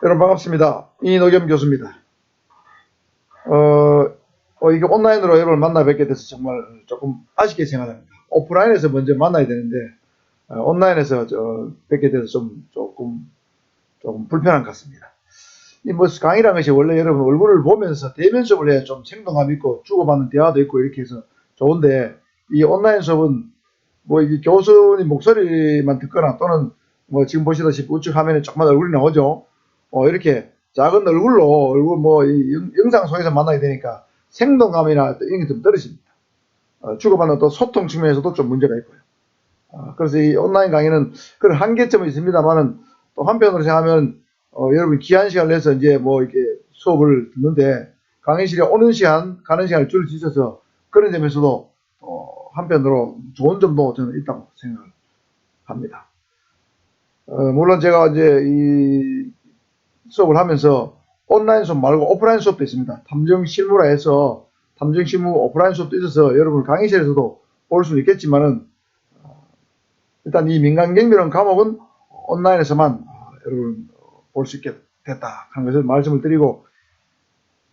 여러분 반갑습니다. 이노겸 교수입니다. 이게 온라인으로 여러분을 만나 뵙게 돼서 정말 조금 아쉽게 생각합니다. 오프라인에서 먼저 만나야 되는데, 온라인에서 뵙게 돼서 조금 불편한 것 같습니다. 이 뭐 강의라는 것이 원래 여러분 얼굴을 보면서 대면 수업을 해야 좀 생동감 있고 주고받는 대화도 있고 이렇게 해서 좋은데, 이 온라인 수업은 뭐 이게 교수님 목소리만 듣거나 또는 뭐 지금 보시다시피 우측 화면에 조그만 얼굴이 나오죠. 이렇게 작은 얼굴 뭐 이 영상 속에서 만나게 되니까 생동감이나 이런 게 좀 떨어집니다. 주고받는 또 소통 측면에서도 좀 문제가 있고요. 그래서 이 온라인 강의는 그런 한계점이 있습니다만은 또 한편으로 생각하면 여러분 귀한 시간을 내서 이제 뭐 이렇게 수업을 듣는데 강의실에 오는 시간, 가는 시간을 줄일 수 있어서 그런 점에서도 한편으로 좋은 점도 저는 있다고 생각을 합니다. 물론 제가 이제 이 수업을 하면서 온라인 수업 말고 오프라인 수업도 있습니다. 탐정 실무라 해서 탐정 실무 오프라인 수업도 있어서 여러분 강의실에서도 볼 수는 있겠지만은 일단 이 민간경비라는 과목은 온라인에서만 여러분 볼 수 있게 됐다 하는 것을 말씀을 드리고,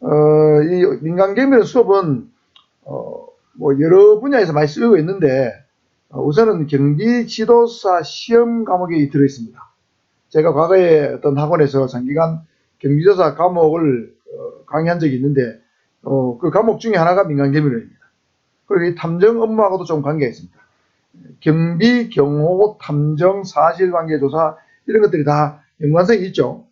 이 민간경비라는 수업은 뭐 여러 분야에서 많이 쓰이고 있는데 우선은 경비지도사 시험 과목이 들어있습니다. 제가 과거에 어떤 학원에서 장기간 경비지도사 과목을 강의한 적이 있는데 그 과목 중에 하나가 민간경비론입니다. 그리고 이 탐정 업무하고도 좀 관계가 있습니다. 경비, 경호, 탐정, 사실관계조사 이런 것들이 다 연관성이 있죠.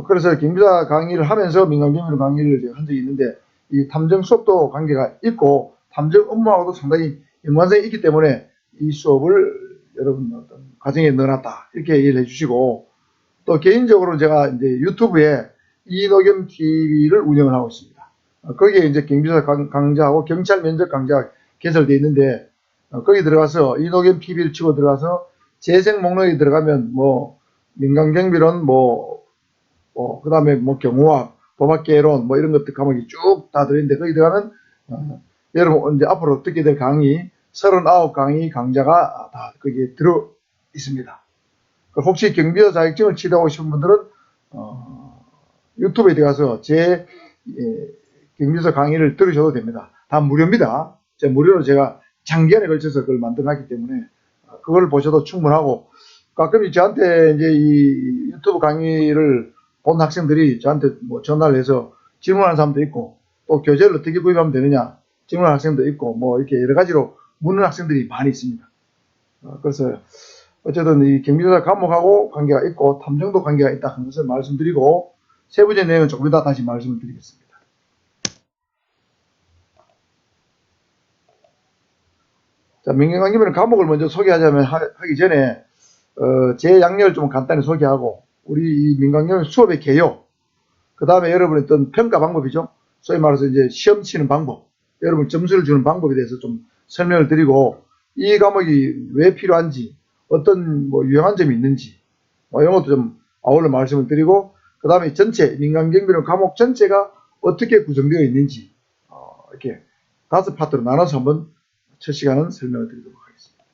그래서 경비사 강의를 하면서 민간경비론 강의를 제가 한 적이 있는데 이 탐정 수업도 관계가 있고 탐정 업무하고도 상당히 연관성이 있기 때문에 이 수업을 여러분 어떤 과정에 넣어놨다 이렇게 이해를 해주시고, 또 개인적으로 제가 이제 유튜브에 이노겸 TV를 운영을 하고 있습니다. 거기에 이제 경비사 강좌하고 경찰 면접 강좌가 개설되어 있는데 거기 들어가서 이노겸 TV를 치고 들어가서 재생 목록에 들어가면 뭐 민간경비론 그 다음에 뭐 경호학, 법학개론 뭐 이런 것들 과목이 쭉 다 들어있는데 거기 들어가면 여러분 이제 앞으로 듣게 될 강의 39강의 강좌가 다 거기에 들어 있습니다. 혹시 경비사 자격증을 취득하고 싶은 분들은 유튜브에 들어가서 제 경비사 강의를 들으셔도 됩니다. 다 무료입니다. 무료로 제가 장기간에 걸쳐서 그걸 만들어놨기 때문에 그걸 보셔도 충분하고, 가끔 저한테 이제 이 유튜브 강의를 본 학생들이 저한테 뭐 전화를 해서 질문하는 사람도 있고, 또 교재를 어떻게 구입하면 되느냐 질문하는 학생도 있고, 뭐 이렇게 여러 가지로 묻는 학생들이 많이 있습니다. 그래서 어쨌든 이 경비사 과목하고 관계가 있고 탐정도 관계가 있다 하는 것을 말씀드리고, 세 번째 내용은 조금 이따 다시 말씀을 드리겠습니다. 자, 민간경비론 과목을 먼저 소개하자면 하기 전에 제 양력을 좀 간단히 소개하고 우리 이 민간경비 수업의 개요, 그 다음에 여러분의 어떤 평가 방법이죠. 소위 말해서 이제 시험 치는 방법, 여러분 점수를 주는 방법에 대해서 좀 설명을 드리고, 이 과목이 왜 필요한지, 어떤 뭐 유용한 점이 있는지 이런 것도 좀 아울러 말씀을 드리고, 그 다음에 전체 민간경비론 과목 전체가 어떻게 구성되어 있는지 이렇게 5파트로 나눠서 한번 첫 시간은 설명을 드리도록 하겠습니다.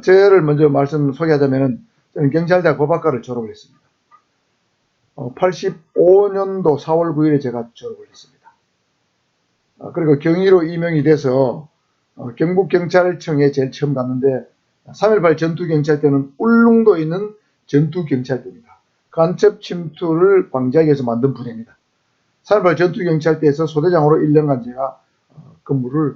저를 먼저 소개하자면 저는 경찰대학 법학과를 졸업을 했습니다. 85년도 4월 9일에 제가 졸업을 했습니다. 그리고 경위로 임용이 돼서 경북경찰청에 제일 처음 갔는데 3.18 전투경찰 때는 울릉도에 있는 전투경찰대입니다. 간첩 침투를 방지하기 위해서 만든 부대입니다. 3.18 전투경찰대에서 소대장으로 1년간 제가 근무를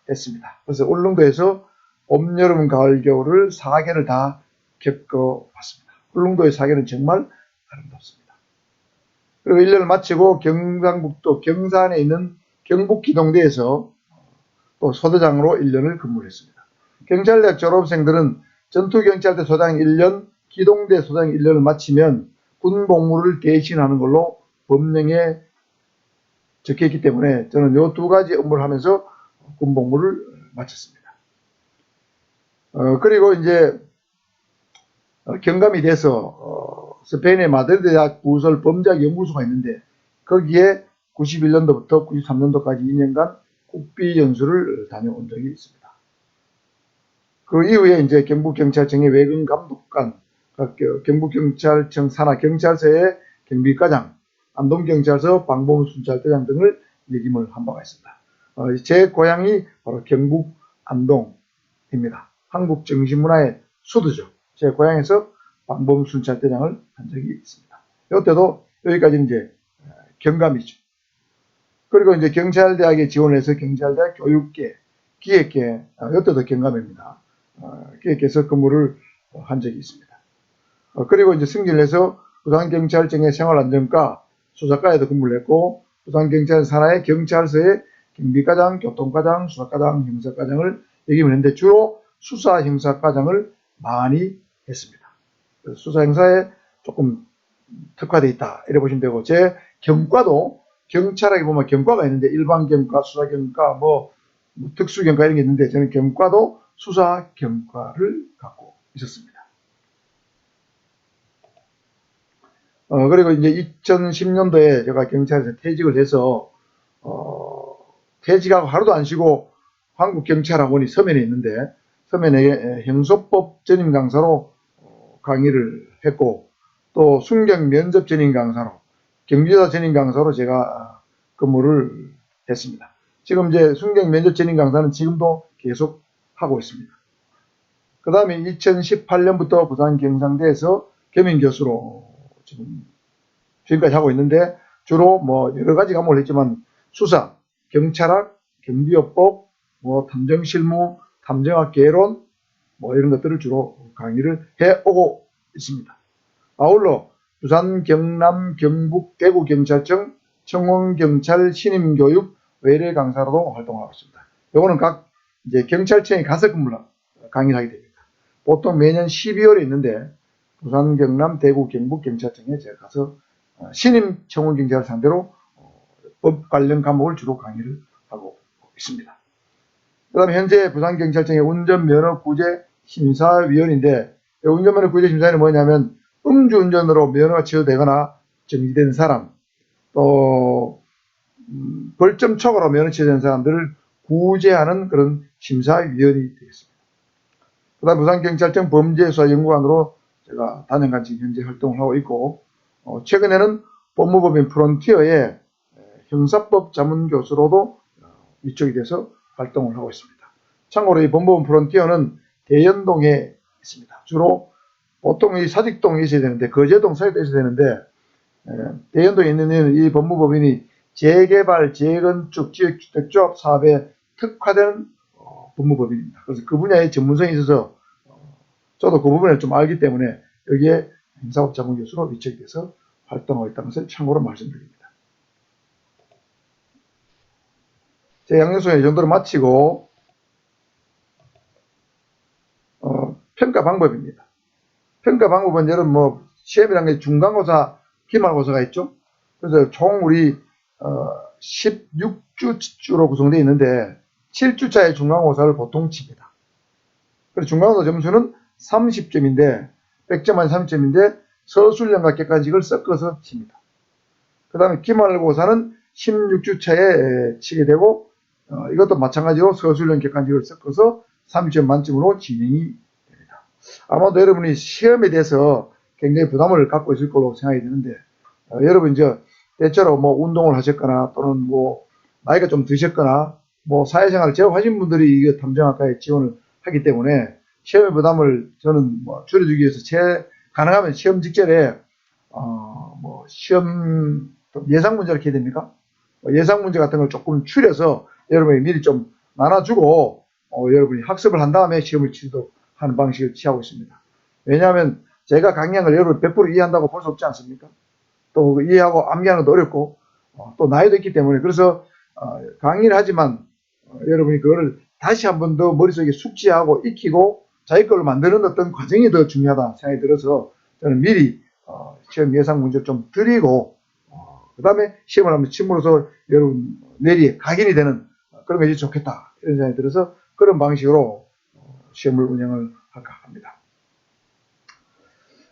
했습니다. 그래서 울릉도에서 봄, 여름, 가을, 겨울을 4개를 다 겪어봤습니다. 울릉도의 4개는 정말 아름답습니다. 그리고 1년을 마치고 경상북도 경산에 있는 경북기동대에서 또 소대장으로 1년을 근무를 했습니다. 경찰대학 졸업생들은 전투경찰대 소장 1년, 기동대 소장 1년을 마치면 군복무를 대신하는 걸로 법령에 적혀있기 때문에 저는 이 두 가지 업무를 하면서 군복무를 마쳤습니다. 그리고 이제 경감이 돼서 스페인의 마드리드 대학 부설 범죄학 연구소가 있는데 거기에 91년도부터 93년도까지 2년간 국비연수를 다녀온 적이 있습니다. 그 이후에 이제 경북경찰청의 외근감독관, 경북경찰청 산하경찰서의 경비과장, 안동경찰서 방범순찰대장 등을 역임을 한 바가 있습니다. 제 고향이 바로 경북 안동입니다. 한국 정신문화의 수도죠. 제 고향에서 방범순찰대장을 한 적이 있습니다. 이때도 여기까지 이제 경감이죠. 그리고 이제 경찰대학에 지원해서 경찰대학 교육계, 기획계, 이때도 경감입니다. 기획계에서 근무를 한 적이 있습니다. 그리고 이제 승진을 해서 부산경찰청의 생활안전과 수사과에도 근무를 했고, 부산경찰 산하의 경찰서의 경비과장, 교통과장, 수사과장, 형사과장을 역임을 했는데 주로 수사 형사과장을 많이 했습니다. 수사 형사에 조금 특화되어 있다 이래 보시면 되고, 제 경과도 경찰학에 보면 경과가 있는데 일반 경과, 수사 경과, 뭐 특수 경과 이런 게 있는데 저는 경과도 수사 경과를 갖고 있었습니다. 그리고 이제 2010년도에 제가 경찰에서 퇴직을 해서 퇴직하고 하루도 안 쉬고 한국경찰학원이 서면에 있는데 서면에 형소법 전임 강사로 강의를 했고, 또 순경 면접 전임 강사로, 경비조사 전임 강사로 제가 근무를 했습니다. 지금 이제 순경 면접 전임 강사는 지금도 계속 하고 있습니다. 그 다음에 2018년부터 부산경상대에서 겸임교수로 지금까지 하고 있는데 주로 뭐 여러 가지 과목을 했지만 수사, 경찰학, 경비요법, 뭐 탐정실무, 탐정학 개론 뭐 이런 것들을 주로 강의를 해오고 있습니다. 아울러 부산, 경남, 경북, 대구 경찰청, 청원경찰 신임교육 외래 강사로도 활동하고 있습니다. 요거는 각 이제 경찰청에 가서 강의를 하게 됩니다. 보통 매년 12월에 있는데 부산, 경남, 대구, 경북 경찰청에 제가 가서 신임 청원경찰을 상대로 법 관련 과목을 주로 강의를 하고 있습니다. 그 다음에 현재 부산경찰청의 운전면허구제 심사위원인데, 운전면허구제 심사위원은 뭐냐면 음주운전으로 면허가 취소되거나 정지된 사람, 또 벌점 초과로 면허 취소된 사람들을 구제하는 그런 심사위원이 되겠습니다. 그 다음 부산경찰청 범죄수사연구관으로 제가 단연간 지금 현재 활동을 하고 있고, 최근에는 법무법인 프론티어의 형사법 자문교수로도 위촉이 돼서 활동을 하고 있습니다. 참고로 이 법무법인 프론티어는 대연동에 있습니다. 주로 보통 이 사직동에 있어야 되는데, 거제동, 사직동에 있어야 되는데, 대연동에 있는 이 법무법인이 재개발, 재건축, 지역주택조합 사업에 특화된 법무법인입니다. 그래서 그 분야에 전문성이 있어서 저도 그 부분을 좀 알기 때문에 여기에 형사법 자문교수로 위촉이 돼서 활동하고 있다는 것을 참고로 말씀드립니다. 제 양력소는 이 정도로 마치고 평가 방법입니다. 평가 방법은 여러분 뭐 시험이라는 게 중간고사, 기말고사가 있죠. 그래서 총 우리 16주로 구성되어 있는데 7주차의 중간고사를 보통 칩니다. 그래서 중간고사 점수는 30점인데 100점 만 30점인데 서술형과 객관식을 섞어서 칩니다. 그 다음에 기말고사는 16주차에 치게 되고 이것도 마찬가지로 서술형 객관식을 섞어서 30점 만점으로 진행이 됩니다. 아마도 여러분이 시험에 대해서 굉장히 부담을 갖고 있을 걸로 생각이 드는데 여러분 이제 때처로 뭐 운동을 하셨거나 또는 뭐 나이가 좀 드셨거나 뭐 사회생활을 제업하신 분들이 이 탐정학과에 지원을 하기 때문에 시험의 부담을 저는 뭐 줄여주기 위해서 가능하면 시험 직전에 뭐 시험 예상 문제를 이렇게 됩니까? 예상 문제 같은 걸 조금 추려서 여러분이 미리 좀 나눠주고 여러분이 학습을 한 다음에 시험을 치도록 하는 방식을 취하고 있습니다. 왜냐하면 제가 강의한 걸 여러분 100% 이해한다고 볼 수 없지 않습니까? 또 이해하고 암기하는 것도 어렵고 또 나이도 있기 때문에 그래서 강의를 하지만 여러분이 그거를 다시 한 번 더 머릿속에 숙지하고 익히고 자기 걸로 만드는 어떤 과정이 더 중요하다 생각이 들어서 저는 미리 시험 예상 문제를 좀 드리고 그 다음에 시험을 한번 침으로써 여러분 내리 각인이 되는 그런 것이 좋겠다 이런 생각이 들어서 그런 방식으로 시험을 운영을 할까 합니다.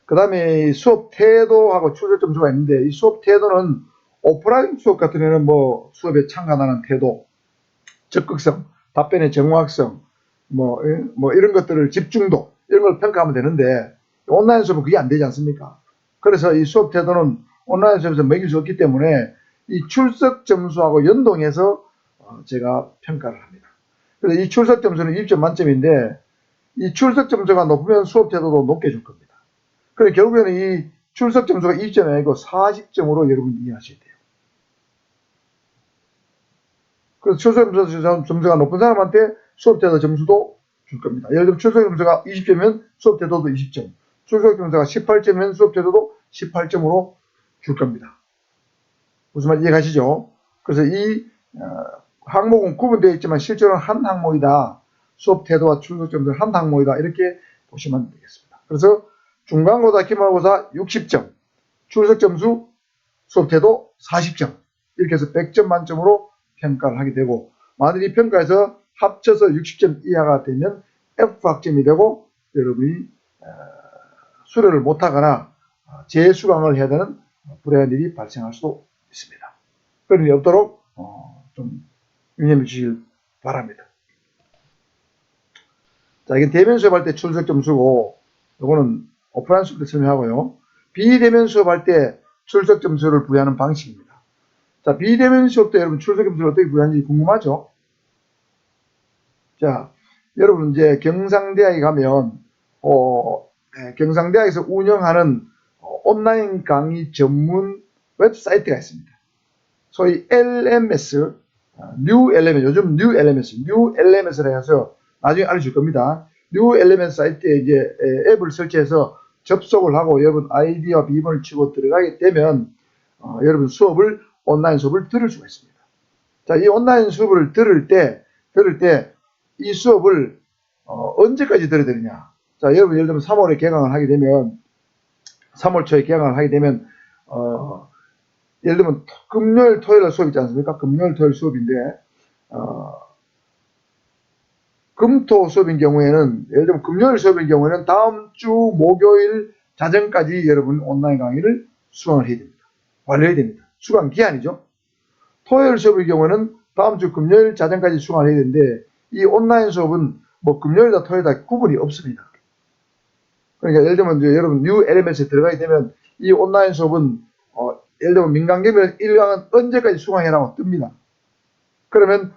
그 다음에 수업 태도하고 출제 점수가 있는데 이 수업 태도는 오프라인 수업 같으면 뭐 수업에 참가하는 태도, 적극성, 답변의 정확성, 뭐 이런 것들을 집중도 이런 걸 평가하면 되는데 온라인 수업은 그게 안 되지 않습니까? 그래서 이 수업 태도는 온라인 수업에서 매길 수 없기 때문에 이 출석 점수하고 연동해서 제가 평가를 합니다. 그래서 이 출석 점수는 1점 만점인데 이 출석 점수가 높으면 수업 태도도 높게 줄 겁니다. 그래 결국에는 이 출석 점수가 2점이 아니고 40점으로 여러분 이해하셔야 돼요. 그래서 출석 점수가 높은 사람한테 수업 태도 점수도 줄 겁니다. 예를 들면 출석 점수가 20점이면 수업 태도도 20점, 출석 점수가 18점이면 수업 태도도 18점으로 줄 겁니다. 무슨 말인지 이해가시죠? 그래서 이 항목은 구분되어 있지만 실제로는 한 항목이다. 수업 태도와 출석 점수는 한 항목이다. 이렇게 보시면 되겠습니다. 그래서 중간고사, 기말고사 60점, 출석 점수, 수업 태도 40점 이렇게 해서 100점 만점으로 평가를 하게 되고, 만일 이 평가에서 합쳐서 60점 이하가 되면 F 학점이 되고 여러분이 수료를 못하거나 재수강을 해야 되는 불행한 일이 발생할 수도 있습니다. 그런 일이 없도록 좀 유념해 주시길 바랍니다. 자, 이게 대면 수업할 때 출석 점수고, 이거는 오프라인 수업 때 설명하고요. 비대면 수업할 때 출석 점수를 부여하는 방식입니다. 자, 비대면 수업 때 여러분 출석 점수를 어떻게 부여하는지 궁금하죠? 자, 여러분 이제 경상대학에 가면 경상대학에서 운영하는 온라인 강의 전문 웹사이트가 있습니다. 소위 LMS, New LMS, 요즘 New LMS를 해서 나중에 알려줄 겁니다. New LMS 사이트에 이제 앱을 설치해서 접속을 하고 여러분 아이디와 비번을 치고 들어가게 되면 여러분 온라인 수업을 들을 수가 있습니다. 자, 이 온라인 수업을 들을 때 이 수업을 언제까지 들어야 되느냐? 자, 여러분 예를 들면 3월에 개강을 하게 되면 3월 초에 개강을 하게 되면 예를 들면 금요일 토요일 수업 있지 않습니까? 금요일 토요일 수업인데 금토 수업인 경우에는 예를 들면 금요일 수업인 경우에는 다음 주 목요일 자정까지 여러분 온라인 강의를 수강을 해야 됩니다. 완료해야 됩니다. 수강 기한이죠. 토요일 수업의 경우에는 다음 주 금요일 자정까지 수강을 해야 되는데 이 온라인 수업은 뭐 금요일이다 토요일이다 구분이 없습니다. 그러니까 예를 들면 이제 여러분 뉴 LMS에 들어가게 되면 이 온라인 수업은 예를 들면 민간개별 1강은 언제까지 수강해라고 뜹니다. 그러면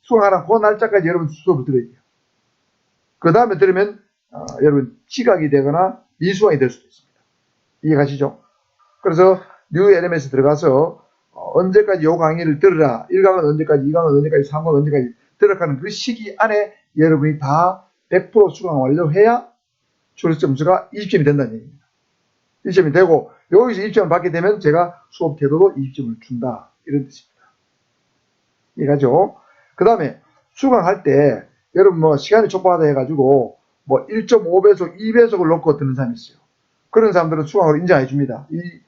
수강하라 그 날짜까지 여러분 수업을 들어야 돼요. 그 다음에 들으면 여러분 지각이 되거나 미수강이 될 수도 있습니다. 이해가시죠? 그래서 뉴 LMS에 들어가서 언제까지 요 강의를 들으라, 1강은 언제까지, 2강은 언제까지, 3강은 언제까지 들어가는 그 시기 안에 여러분이 다 100% 수강 완료해야 출석 점수가 20점이 된다는 얘기입니다. 20점이 되고 여기서 20점을 받게 되면 제가 수업 태도도 20점을 준다. 이런 뜻입니다. 이해가죠? 그 다음에 수강할 때 여러분 뭐 시간이 촉박하다 해가지고 뭐 1.5배속, 2배속을 놓고 듣는 사람이 있어요. 그런 사람들은 수강을 인정해 줍니다. 이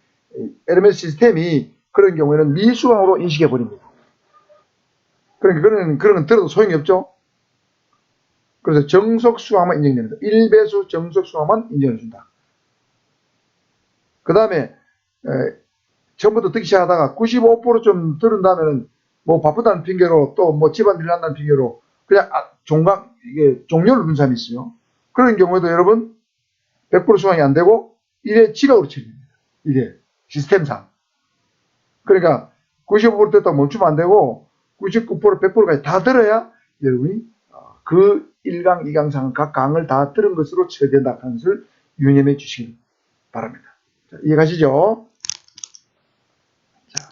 LMS 시스템이 그런 경우에는 미수강으로 인식해 버립니다. 그러니까 그런 건 들어도 소용이 없죠. 그래서 정석 수강만 인정됩니다. 1배수 정석 수강만 인정해 준다. 그 다음에 처음부터 듣기 시작하다가 95%좀 들은 다음에는 뭐 바쁘다는 핑계로 또 뭐 집안일 난다는 핑계로 그냥 이게 종료를 누른 사람이 있어요. 그런 경우에도 여러분 100% 수강이 안 되고 1회 지각으로 처리됩니다. 1회 시스템상. 그러니까 95% 됐다 멈추면 안 되고 99% 100%까지 다 들어야 여러분이 그 1강, 2강, 3강 각 강을 다 들은 것으로 처리된다 하는 것을 유념해 주시기 바랍니다. 자, 이해가시죠? 자,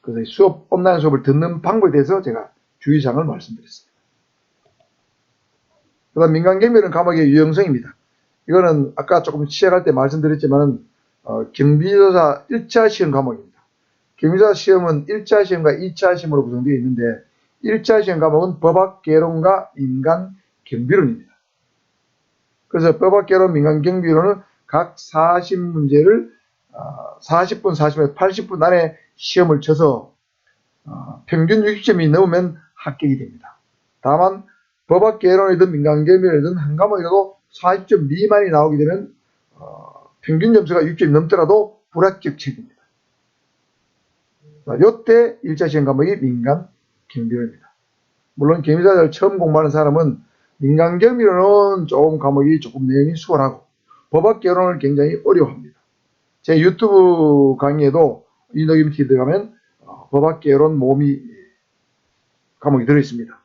그래서 온라인 수업을 듣는 방법에 대해서 제가 주의사항을 말씀드렸습니다. 그 다음 민간개별은 과목의 유형성입니다. 이거는 아까 조금 시작할 때 말씀드렸지만 경비조사 1차 시험 과목입니다. 경비조사 시험은 1차 시험과 2차 시험으로 구성되어 있는데 1차 시험 과목은 법학개론과 민간경비론입니다. 그래서 법학개론, 민간경비론은 각 40문제를 40분, 40분, 80분 안에 시험을 쳐서 평균 60점이 넘으면 합격이 됩니다. 다만 법학개론이든 민간경비론이든 한 과목이라도 40점 미만이 나오게 되면 평균 점수가 60점이 넘더라도 불합격 책입니다. 이때 1차 시험 과목이 민간경비론입니다. 물론 경비자를 처음 공부하는 사람은 민간경비론은 조금 과목이 조금 내용이 수월하고 법학 개론을 굉장히 어려워합니다. 제 유튜브 강의에도 이너김 TV 들어가면 법학 개론 모의 과목이 들어있습니다.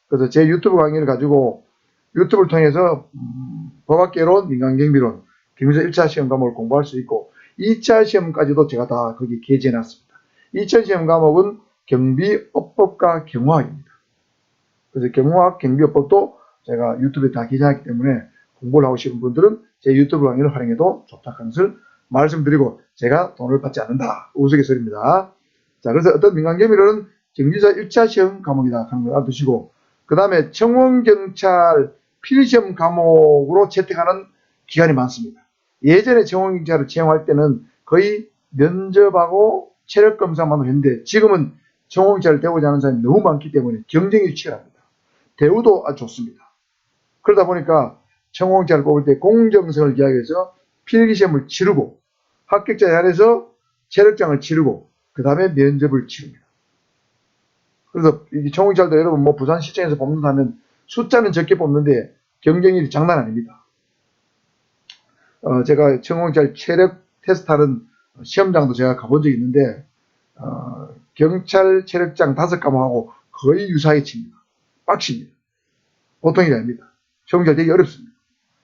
그래서 제 유튜브 강의를 가지고 유튜브를 통해서 법학개론, 민간경비론, 경비서 1차 시험 과목을 공부할 수 있고 2차 시험까지도 제가 다 거기 게재해 놨습니다. 2차 시험 과목은 경비업법과 경호학입니다. 그래서 경호학, 경비업법도 제가 유튜브에 다 게재했기 때문에 공부를 하고 싶은 분들은 제 유튜브 강의를 활용해도 좋다는 것을 말씀드리고 제가 돈을 받지 않는다. 우스갯소리입니다. 자, 그래서 어떤 민간경비론은 경비서 1차 시험 과목이다 하는 걸 알아두시고 그 다음에 청원경찰 필시험 과목으로 채택하는 기간이 많습니다. 예전에 청원경찰을 채용할 때는 거의 면접하고 체력검사만 했는데 지금은 청원경찰을 되고자 하는 사람이 너무 많기 때문에 경쟁이 치열합니다. 대우도 아주 좋습니다. 그러다 보니까 청원경찰을 뽑을 때 공정성을 기하해서 필기시험을 치르고 합격자에 한해서 체력장을 치르고 그 다음에 면접을 치릅니다. 그래서 이 청원경찰도 여러분 뭐 부산시청에서 뽑는다면 숫자는 적게 뽑는데 경쟁률이 장난 아닙니다. 제가 청원경찰 체력 테스트하는 시험장도 제가 가본 적이 있는데 경찰 체력장 5과목하고 거의 유사하게 칩니다. 빡십니다. 보통이 아닙니다. 청원경찰 되게 어렵습니다.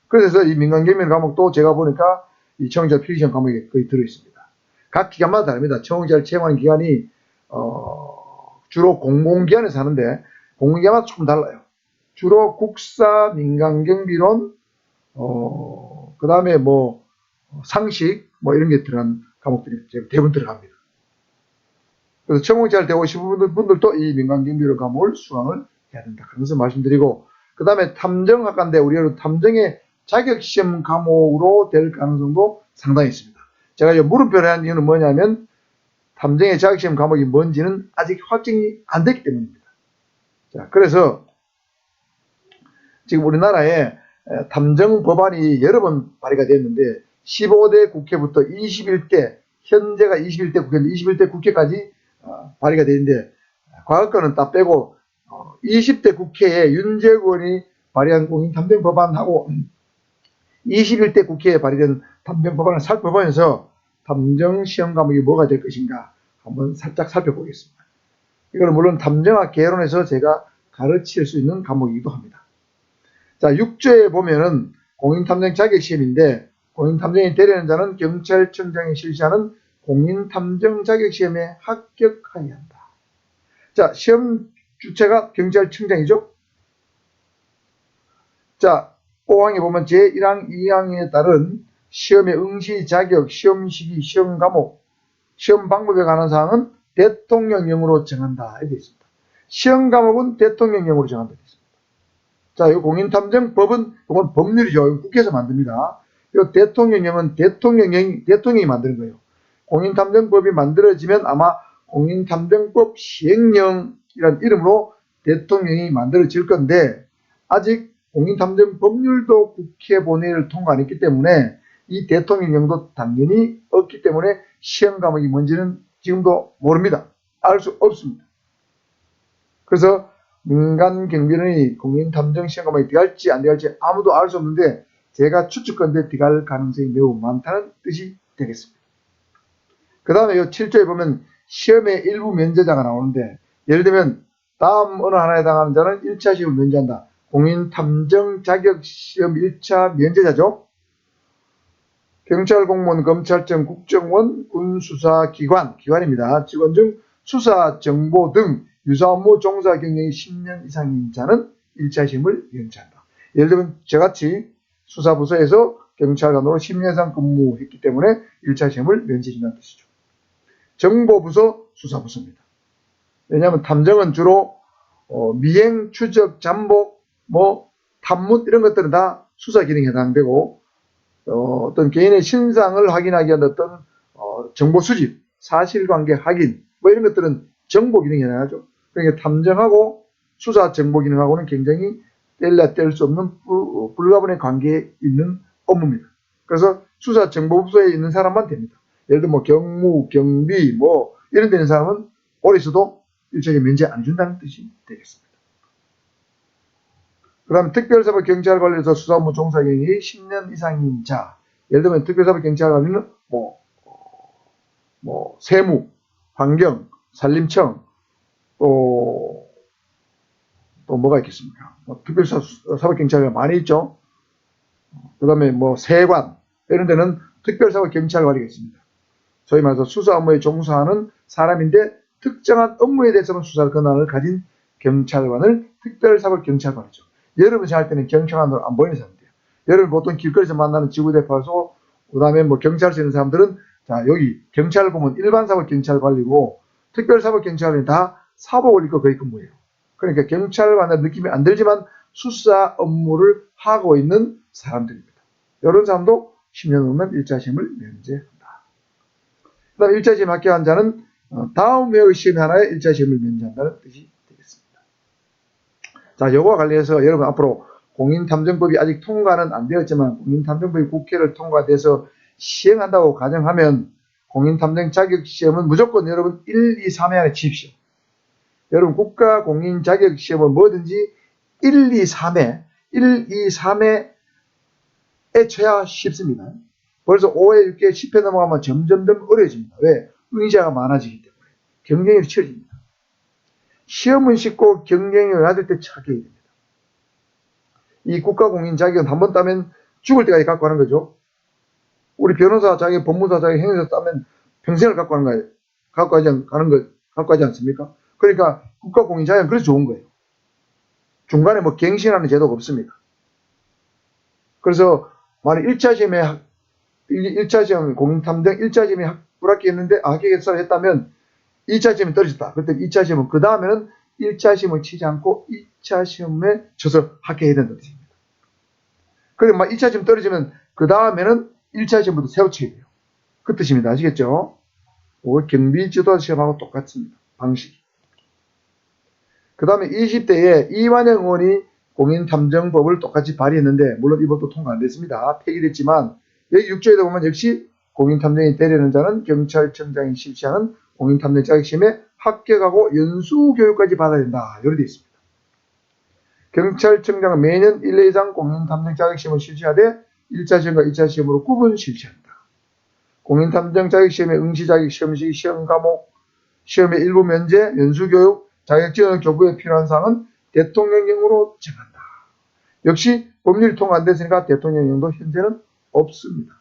그래서 이 민간경비 과목도 제가 보니까 이 청원경찰 필기시험 과목에 거의 들어있습니다. 각 기관마다 다릅니다. 청원경찰 채용하는 기간이 주로 공공기관에서 하는데 공공기관마다 조금 달라요. 주로 국사, 민간경비론, 그 다음에 뭐 상식 뭐 이런 게 들어간 과목들이 대부분 들어갑니다. 그래서 청원경찰 되고 싶은 분들도 이 민간경비론 과목을 수강을 해야 된다. 그런 것을 말씀드리고 그 다음에 탐정학과인데 우리가 탐정의 자격시험 과목으로 될 가능성도 상당히 있습니다. 제가 이 물음표를 한 이유는 뭐냐면 탐정의 자격시험 과목이 뭔지는 아직 확정이 안 됐기 때문입니다. 자, 그래서 지금 우리나라에 탐정 법안이 여러 번 발의가 됐는데 15대 국회부터 21대 현재가 21대 국회인데 21대 국회까지 발의가 되는데 과거 거는 딱 빼고 20대 국회에 윤재욱 의원이 발의한 공인탐정 법안하고 21대 국회에 발의된 탐정 법안을 살펴보면서 탐정 시험 과목이 뭐가 될 것인가 한번 살짝 살펴보겠습니다. 이거는 물론 탐정학 개론에서 제가 가르칠 수 있는 과목이기도 합니다. 자, 6조에 보면은 공인탐정 자격시험인데 공인탐정이 되려는 자는 경찰청장이 실시하는 공인탐정 자격시험에 합격하여야 한다. 자, 시험 주체가 경찰청장이죠. 자, 5항에 보면 제1항, 2항에 따른 시험의 응시 자격, 시험 시기, 시험 과목, 시험 방법에 관한 사항은 대통령령으로 정한다. 이렇게 있습니다. 시험 과목은 대통령령으로 정한다. 자, 이 공인탐정법은 이건 법률이죠. 이건 국회에서 만듭니다. 이 대통령령은 대통령이 만드는 거예요. 공인탐정법이 만들어지면 아마 공인탐정법 시행령이라는 이름으로 대통령이 만들어질 건데 아직 공인탐정 법률도 국회 본회의를 통과 안 했기 때문에 이 대통령령도 당연히 없기 때문에 시험 과목이 뭔지는 지금도 모릅니다. 알 수 없습니다. 그래서 민간경비론이 공인탐정 시험 과목에 들어갈지 안 들어갈지 아무도 알 수 없는데 제가 추측컨대 들어갈 가능성이 매우 많다는 뜻이 되겠습니다. 그 다음에 이 7조에 보면 시험의 일부 면제자가 나오는데 예를 들면 다음 어느 하나에 해당하는 자는 1차 시험을 면제한다. 공인탐정 자격시험 1차 면제자죠. 경찰공무원, 검찰청, 국정원, 군수사기관입니다. 직원 중 수사, 정보 등 유사 업무 종사 경력이 10년 이상인 자는 1차 시험을 면제한다. 예를 들면 저같이 수사부서에서 경찰관으로 10년 이상 근무했기 때문에 1차 시험을 면제해준다는 뜻이죠. 정보부서, 수사부서입니다. 왜냐하면 탐정은 주로 미행, 추적, 잠복, 탐문 이런 것들은 다 수사 기능에 해당되고 어떤 개인의 신상을 확인하기 위한 어떤 정보 수집, 사실관계 확인 이런 것들은 정보 기능에 해당하죠. 그러니까 탐정하고 수사 정보 기능하고는 굉장히 뗄래야 뗄 수 없는 불가분의 관계에 있는 업무입니다. 그래서 수사 정보부서에 있는 사람만 됩니다. 예를 들어 경무, 경비 이런 데 있는 사람은 오래 있어도 일정에 면제 안 준다는 뜻이 되겠습니다. 그 다음 특별사법 경찰관리에서 수사업무 종사 경력이 10년 이상인 자, 예를 들면 특별사법경찰관리는 세무, 환경, 산림청, 또 뭐가 있겠습니까? 특별사법경찰관 많이 있죠. 그 다음에 세관, 이런 데는 특별사법경찰관리가 있습니다. 소위 말해서 수사 업무에 종사하는 사람인데 특정한 업무에 대해서는 수사 권한을 가진 경찰관을 특별사법경찰관이죠. 여러분이 생각할 때는 경찰관으로 안 보이는 사람들이에요. 여러분 보통 길거리에서 만나는 지구대파소, 그 다음에 경찰서 있는 사람들은 자, 여기 경찰을 보면 일반사법경찰관리고 특별사법경찰관이 다 사복을 입고 거의 근무해요. 그러니까 경찰관의 느낌이 안 들지만 수사 업무를 하고 있는 사람들입니다. 이런 사람도 10년 후면 1차 시험을 면제한다. 그 다음 1차 시험 합격한 자는 다음 회의 시험 하나에 1차 시험을 면제한다는 뜻이 되겠습니다. 자, 요거와 관련해서 여러분 앞으로 공인탐정법이 아직 통과는 안 되었지만 공인탐정법이 국회를 통과돼서 시행한다고 가정하면 공인탐정 자격시험은 무조건 여러분 1, 2, 3회 안에 치십시오. 여러분 국가공인자격시험은 뭐든지 1, 2, 3회, 1, 2, 3회에 쳐야 쉽습니다. 벌써 5회, 6회, 10회 넘어가면 점점 어려워집니다. 왜? 응시자가 많아지기 때문에. 경쟁이 치러집니다. 시험은 쉽고 경쟁이 낮을 때 합격이 됩니다. 이 국가공인자격은 한 번 따면 죽을 때까지 갖고 가는 거죠. 우리 변호사 자격, 법무사 자격, 행정사 따면 평생을 갖고 가는 거예요. 갖고 가지 않습니까? 그러니까 국가공인자격은 그래서 좋은 거예요. 중간에 갱신하는 제도가 없습니다. 그래서 만약 1차 시험 공인탐정 1차 시험에 불합격했는데 합격해서 했다면 2차 시험에 떨어졌다. 그때 2차 시험은 그 다음에는 1차 시험을 치지 않고 2차 시험에 쳐서 합격해야 된다는 뜻입니다. 그리고 2차 시험 떨어지면 그 다음에는 1차 시험부터 새로 쳐야 돼요. 그 뜻입니다. 아시겠죠? 경비지도 시험하고 똑같습니다. 방식이. 그 다음에 20대에 이완영 의원이 공인탐정법을 똑같이 발의했는데 물론 이 법도 통과 안 됐습니다. 폐기됐지만 여기 6조에 보면 역시 공인탐정이 되려는 자는 경찰청장이 실시하는 공인탐정 자격시험에 합격하고 연수교육까지 받아야 된다. 이렇게 되어 있습니다. 경찰청장은 매년 1회 이상 공인탐정 자격시험을 실시하되 1차 시험과 2차 시험으로 구분 실시한다. 공인탐정 자격시험의 응시자격 시험식 시험 과목, 시험의 일부 면제, 연수교육, 자격지원 교부에 필요한 사항은 대통령령으로 정한다. 역시 법률이 통과 안 됐으니까 대통령령도 현재는 없습니다.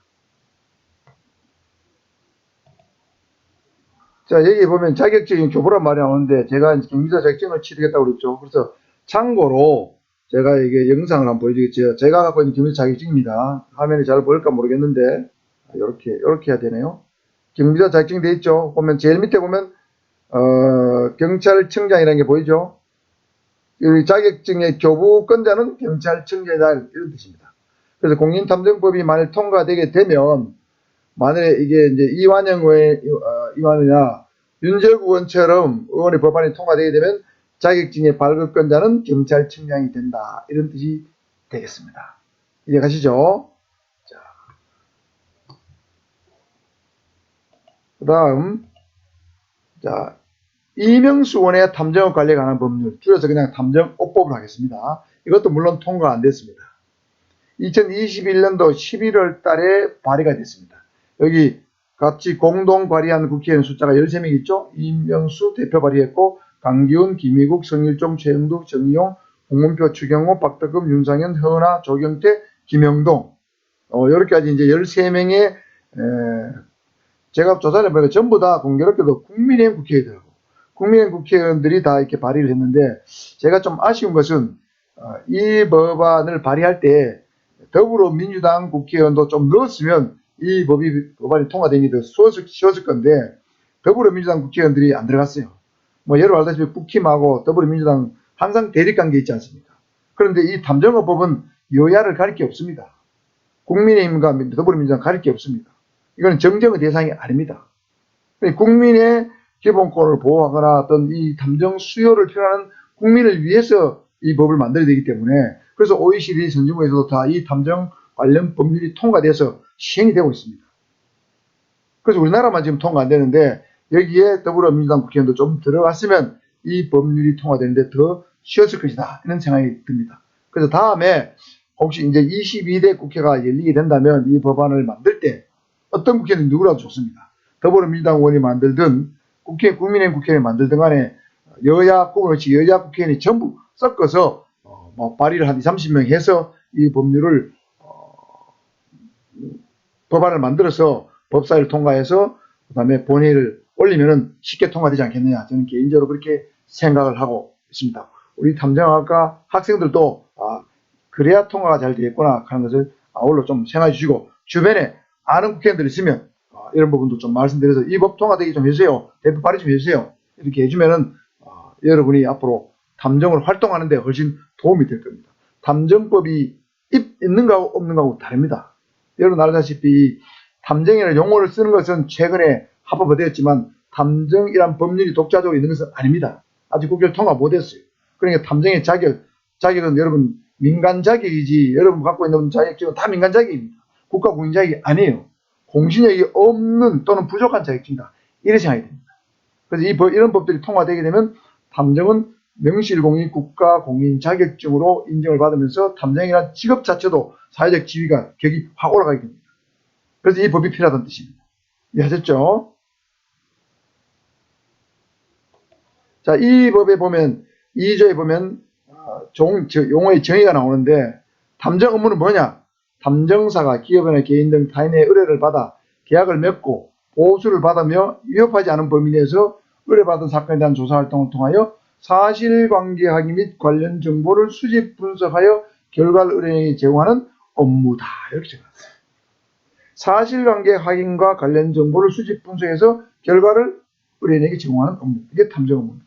자, 여기 보면 자격증인 교부란 말이 나오는데 제가 경비사 자격증을 치르겠다고 그랬죠. 그래서 참고로 제가 이게 영상을 한번 보여드리겠죠. 제가 갖고 있는 경비사 자격증입니다. 화면이 잘 보일까 모르겠는데 이렇게 해야 되네요. 경비사 자격증 돼 있죠. 보면 제일 밑에 보면 경찰청장이라는 게 보이죠? 이 자격증의 교부권자는 경찰청장이다 이런 뜻입니다. 그래서 공인탐정법이 만일 통과되게 되면 만약에 이게 이제 이완영 의원이나 윤재욱 의원처럼 의원의 법안이 통과되게 되면 자격증의 발급권자는 경찰청장이 된다 이런 뜻이 되겠습니다. 이해가시죠? 자, 그 다음 자. 이명수 의원의 탐정업 관리에 관한 법률, 줄여서 그냥 탐정업법을 하겠습니다. 이것도 물론 통과 안 됐습니다. 2021년도 11월 달에 발의가 됐습니다. 여기 같이 공동 발의한 국회의원 숫자가 13명 있죠? 이명수 대표 발의했고, 강기훈, 김희국, 성일종, 최영두, 정의용, 홍문표, 추경호, 박덕금, 윤상현, 허은하, 조경태, 김영동. 이렇게까지 이제 13명의, 제가 조사를 해보니까 전부 다 공교롭게도 국민의힘 국회의원들하고 국민의힘 국회의원들이 다 이렇게 발의를 했는데 제가 좀 아쉬운 것은 이 법안을 발의할 때 더불어민주당 국회의원도 좀 넣었으면 이 법안이 통과되기 더 쉬웠을 건데 더불어민주당 국회의원들이 안 들어갔어요. 여러분 알다시피 국힘하고 더불어민주당 항상 대립관계 있지 않습니까? 그런데 이 탐정업법은 여야를 가릴 게 없습니다. 국민의힘과 더불어민주당 가릴 게 없습니다. 이건 정쟁의 대상이 아닙니다. 국민의 기본권을 보호하거나 어떤 이 탐정 수요를 필요하는 국민을 위해서 이 법을 만들어야 되기 때문에 그래서 OECD 선진국에서도 다 이 탐정 관련 법률이 통과돼서 시행이 되고 있습니다. 그래서 우리나라만 지금 통과 안 되는데 여기에 더불어민주당 국회의원도 좀 들어갔으면 이 법률이 통과되는데 더 쉬웠을 것이다 이런 생각이 듭니다. 그래서 다음에 혹시 이제 22대 국회가 열리게 된다면 이 법안을 만들 때 어떤 국회는 누구라도 좋습니다. 더불어민주당 의원이 만들든 국민의힘 국회의원이 만들든 간에 여야 국회의원이 전부 섞어서 발의를 한 20, 30명 해서 이 법률을 법안을 만들어서 법사위를 통과해서 그다음에 본회의를 올리면은 쉽게 통과되지 않겠느냐. 저는 개인적으로 그렇게 생각을 하고 있습니다. 우리 탐정학과 학생들도 그래야 통과가 잘 되겠구나 하는 것을 아울러 좀 생각해 주시고, 주변에 아는 국회의원들 있으면 이런 부분도 좀 말씀드려서 이 법 통과되게 좀 해주세요. 대표 발의 좀 해주세요. 이렇게 해주면은 여러분이 앞으로 탐정을 활동하는 데 훨씬 도움이 될 겁니다. 탐정법이 있는 거하고 없는 거하고 다릅니다. 여러분 알다시피 탐정이라는 용어를 쓰는 것은 최근에 합법화되었지만 탐정이란 법률이 독자적으로 있는 것은 아닙니다. 아직 국회를 통과 못했어요. 그러니까 탐정의 자격은 여러분 민간 자격이지, 여러분 갖고 있는 자격증은 다 민간 자격입니다. 국가 공인 자격이 아니에요. 공신력이 없는 또는 부족한 자격증이다. 이렇게 생각이 됩니다. 그래서 이런 법들이 통과되게 되면 탐정은 명실공히 국가 공인 자격증으로 인정을 받으면서 탐정이라는 직업 자체도 사회적 지위가 격이 확 올라가게 됩니다. 그래서 이 법이 필요하다는 뜻입니다. 이해하셨죠? 자, 이 법에 보면 2조에 보면 용어의 정의가 나오는데, 탐정 업무는 뭐냐? 탐정사가 기업이나 개인 등 타인의 의뢰를 받아 계약을 맺고 보수를 받으며 위협하지 않은 범위 내에서 의뢰받은 사건에 대한 조사활동을 통하여 사실관계 확인 및 관련 정보를 수집 분석하여 결과를 의뢰인에게 제공하는 업무다. 이렇게 적어놨어요. 사실관계 확인과 관련 정보를 수집 분석해서 결과를 의뢰인에게 제공하는 업무. 이게 탐정 업무입니다.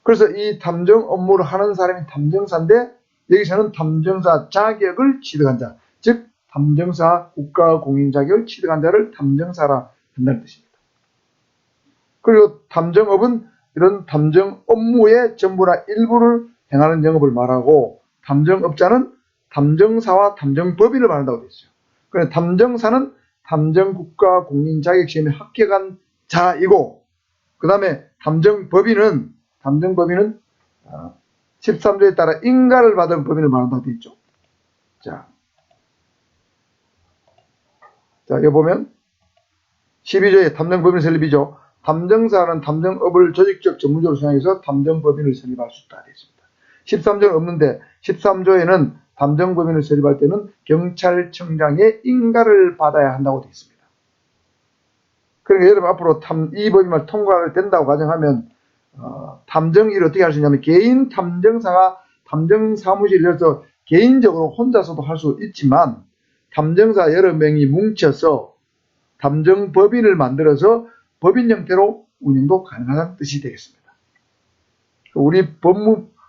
그래서 이 탐정 업무를 하는 사람이 탐정사인데, 여기서는 탐정사 자격을 취득한 자, 즉 탐정사 국가 공인 자격을 취득한 자를 탐정사라 한다는 뜻입니다. 그리고 탐정업은 이런 탐정 업무의 전부나 일부를 행하는 영업을 말하고, 탐정업자는 탐정사와 탐정법인을 말한다고 되어 있어요. 그래서 탐정사는 탐정국가 공인 자격시험에 합격한 자이고, 그 다음에 탐정법인은 13조에 따라 인가를 받은 법인을 말한다고 되어 있죠. 자, 여기 보면 12조에 탐정법인 설립이죠. 탐정사는 탐정업을 조직적 전문적으로 수행해서 탐정법인을 설립할 수 있다 되어 있습니다. 13조는 없는데 13조에는 탐정법인을 설립할 때는 경찰청장의 인가를 받아야 한다고 되어 있습니다. 그러니까 여러분 앞으로 이 법이 통과가 된다고 가정하면 탐정일을 어떻게 할 수 있냐면, 개인 탐정사가 탐정사무실을 열어서 개인적으로 혼자서도 할 수 있지만 탐정사 여러 명이 뭉쳐서 탐정법인을 만들어서 법인 형태로 운영도 가능하다는 뜻이 되겠습니다. 우리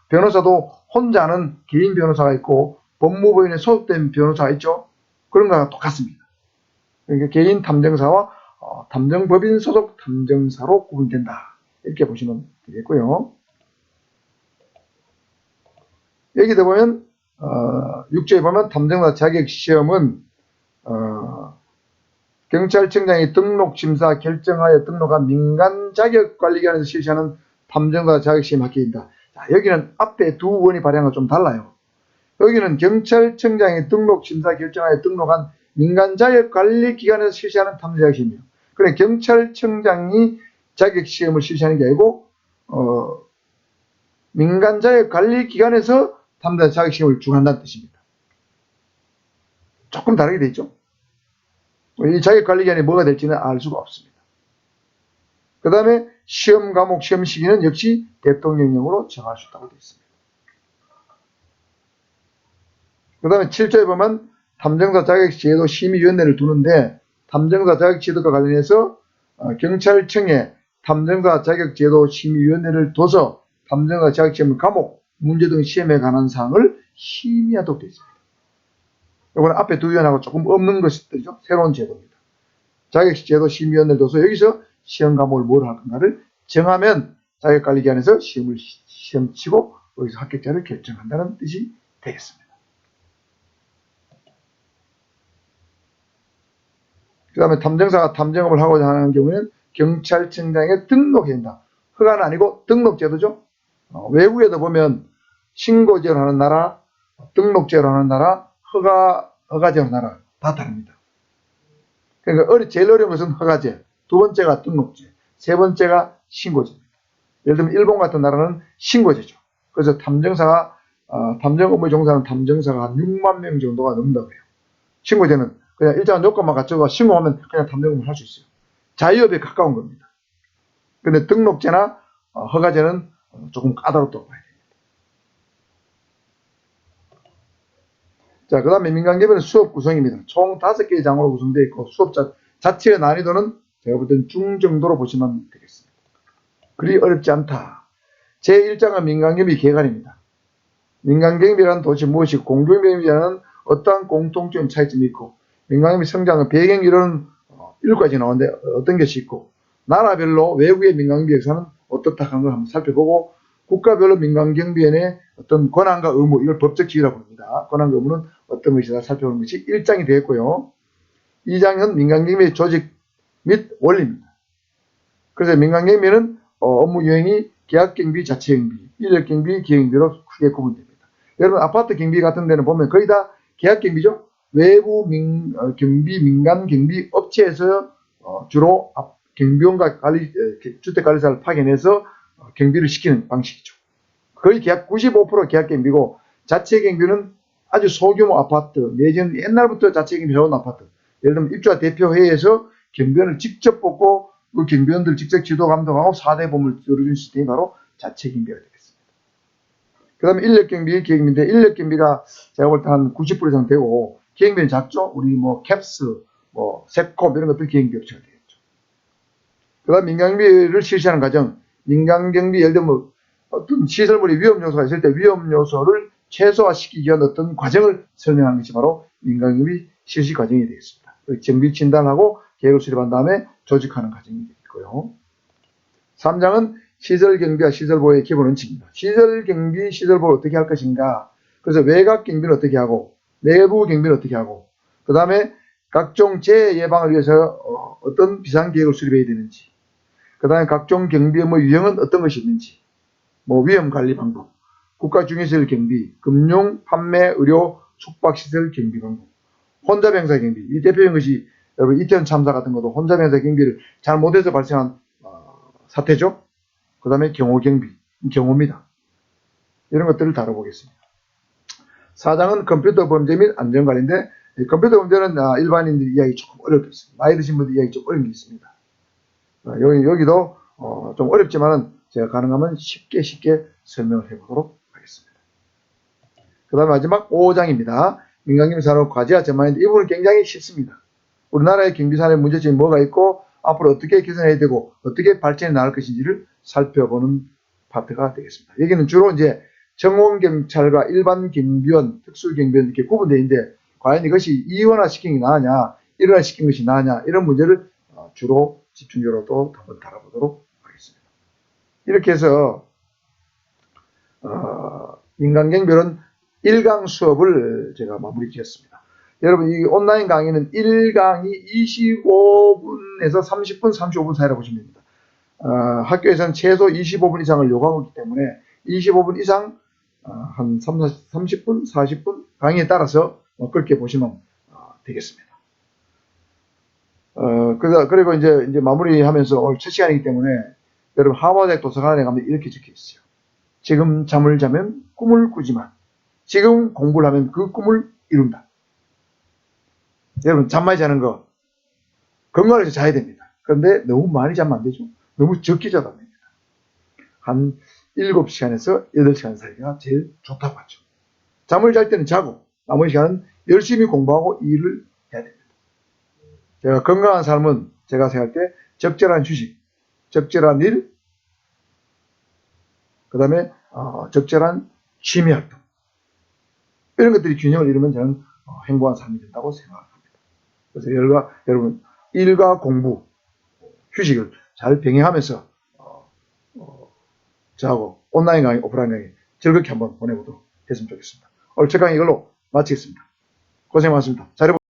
변호사도 혼자 하는 개인 변호사가 있고 법무법인에 소속된 변호사가 있죠. 그런 거랑 똑같습니다. 그러니까 개인 탐정사와 탐정법인 소속 탐정사로 구분된다. 이렇게 보시면 되겠고요. 여기도 보면 6조에 보면 탐정사 자격시험은 경찰청장이 등록심사 결정하여 등록한 민간자격관리기관에서 실시하는 탐정사 자격시험 합격입니다. 자, 여기는 앞에 두 원이 발행과 좀 달라요. 여기는 경찰청장이 등록심사 결정하여 등록한 민간자격관리기관에서 실시하는 탐정자격시험이에요. 그래, 경찰청장이 자격시험을 실시하는 게 아니고 민간자격관리기관에서 탐정사 자격시험을 주관한다는 뜻입니다. 조금 다르게 되어 있죠. 이 자격관리기관이 뭐가 될지는 알 수가 없습니다. 그 다음에 시험 과목, 시험 시기는 역시 대통령령으로 정할 수 있다고 되어 있습니다. 그 다음에 7조에 보면 탐정사 자격제도 심의위원회를 두는데, 탐정사 자격제도과 관련해서 경찰청에 탐정사 자격제도 심의위원회를 둬서 탐정사 자격시험 과목, 문제 등 시험에 관한 사항을 심의하도록 되어 있습니다. 이거는 앞에 두 위원하고 조금 없는 것들이죠. 새로운 제도입니다. 자격제도 심의위원회를 둬서 여기서 시험 과목을 뭘 할 건가를 정하면 자격관리기관에서 시험 치고 여기서 합격자를 결정한다는 뜻이 되겠습니다. 그 다음에 탐정사가 탐정업을 하고자 하는 경우에는 경찰청장에 등록해야 된다. 허가는 아니고 등록제도죠. 외국에도 보면 신고제를 하는 나라, 등록제로 하는 나라, 허가제로 하는 나라 다 다릅니다. 그러니까 제일 어려운 것은 허가제, 두 번째가 등록제, 세 번째가 신고제입니다. 예를 들면 일본 같은 나라는 신고제죠. 그래서 탐정사가 탐정 업무에 종사하는 탐정사가 한 6만 명 정도가 넘는다고 해요. 신고제는 그냥 일정한 요건만 갖춰서 신고하면 그냥 탐정 업무를 할 수 있어요. 자유업에 가까운 겁니다. 근데 등록제나 허가제는 조금 까다롭다고 봐야 됩니다. 자, 그 다음에 민간개별은 수업 구성입니다. 총 5개의 장으로 구성되어 있고 수업 자체의 난이도는 제가 볼 때는 중정도로 보시면 되겠습니다. 그리 어렵지 않다. 제1장은 민간경비 개관입니다. 민간경비라는 도대체 무엇이고 공중경비라는 어떠한 공통적인 차이점이 있고 민간경비 성장의 배경 이론은 7가지 나오는데 어떤 것이 있고 나라별로 외국의 민간경비에서는 어떻다 하는 걸 한번 살펴보고 국가별로 민간경비원의 어떤 권한과 의무, 이걸 법적 지위라고 합니다. 권한과 의무는 어떤 것이다 살펴보는 것이 1장이 되겠고요. 2장은 민간경비의 조직 및 원리입니다. 그래서 민간경비는 업무 유형이 계약경비, 자체경비, 인력경비, 기획경비로 크게 구분됩니다. 여러분 아파트 경비 같은 데는 보면 거의 다 계약경비죠. 외부 경비, 민간경비 업체에서 주로 경비원과 주택관리사를 파견해서 경비를 시키는 방식이죠. 거의 계약 95% 계약경비고 자체경비는 아주 소규모 아파트, 내지는 옛날부터 자체경비 해온 아파트, 예를 들면 입주자 대표회의에서 경비원을 직접 뽑고 그 경비원들 직접 지도 감독하고 4대 보험을 들어준 시스템이 바로 자체경비가 되겠습니다. 그 다음에 인력경비, 기획경비인데 인력경비가 제가 볼 때 한 90% 이상 되고 기획경비는 작죠. 우리 캡스, 셉콤 이런 것들 기획경비 업체가 되겠죠. 그 다음 민간경비를 실시하는 과정, 민간경비 예를 들면 어떤 시설물이 위험 요소가 있을 때 위험 요소를 최소화시키기 위한 어떤 과정을 설명하는 것이 바로 민간경비 실시 과정이 되겠습니다. 정비 진단하고 계획을 수립한 다음에 조직하는 과정이 되겠고요. 3장은 시설경비와 시설보호의 기본 원칙입니다. 시설경비, 시설보호를 어떻게 할 것인가. 그래서 외곽경비는 어떻게 하고 내부경비는 어떻게 하고 그 다음에 각종 재해 예방을 위해서 어떤 비상계획을 수립해야 되는지 그 다음에 각종 경비 업무 유형은 어떤 것이 있는지 위험관리 방법, 국가중요시설 경비, 금융, 판매, 의료, 숙박시설 경비 방법, 혼잡행사 경비. 이 대표적인 것이 여러분 이태원 참사 같은 것도 혼잡행사 경비를 잘 못해서 발생한 사태죠. 그 다음에 경호경비, 경호입니다. 이런 것들을 다뤄보겠습니다. 4장은 컴퓨터 범죄 및 안전관리인데 컴퓨터 범죄는 일반인들 이야기 조금 어렵습니다. 나이 드신 분들 이야기 좀 어려운 게 있습니다. 여기도 좀 어렵지만은 제가 가능하면 쉽게 설명을 해보도록 하겠습니다. 그 다음에 마지막 5장입니다. 민간경비산업 과제와 전망인데 이 부분은 굉장히 쉽습니다. 우리나라의 경비산업의 문제점이 뭐가 있고 앞으로 어떻게 개선해야 되고 어떻게 발전해 나갈 것인지를 살펴보는 파트가 되겠습니다. 여기는 주로 이제 정원경찰과 일반 경비원, 특수경비원 이렇게 구분되어 있는데 과연 이것이 이원화시킨 게 나으냐, 일원화시킨 것이 나으냐 이런 문제를 주로 집중적으로 또 한번 다뤄보도록 하겠습니다. 이렇게 해서 민간경비론 1강 수업을 제가 마무리 지었습니다. 여러분 이 온라인 강의는 1강이 25분에서 30분, 35분 사이라고 보시면 됩니다. 학교에서는 최소 25분 이상을 요구하고 있기 때문에 25분 이상 한 30분, 40분 강의에 따라서 그렇게 보시면 되겠습니다. 그리고 이제 마무리하면서 오늘 첫 시간이기 때문에 여러분 하버드 도서관에 가면 이렇게 적혀 있어요. 지금 잠을 자면 꿈을 꾸지만 지금 공부를 하면 그 꿈을 이룬다. 여러분 잠 많이 자는 거 건강해서 자야 됩니다. 그런데 너무 많이 자면 안 되죠. 너무 적게 자도 안 됩니다. 한 7시간에서 8시간 사이가 제일 좋다고 하죠. 잠을 잘 때는 자고 나머지 시간은 열심히 공부하고 일을 해야 됩니다. 제가 건강한 삶은 제가 생각할 때 적절한 휴식, 적절한 일, 그 다음에 적절한 취미활동 이런 것들이 균형을 이루면 저는 행복한 삶이 된다고 생각합니다. 그래서 여러분 일과 공부, 휴식을 잘 병행하면서 저하고 온라인 강의, 오프라인 강의 즐겁게 한번 보내보도록 했으면 좋겠습니다. 오늘 첫 강의 이걸로 마치겠습니다. 고생 많습니다. 잘 해보세요.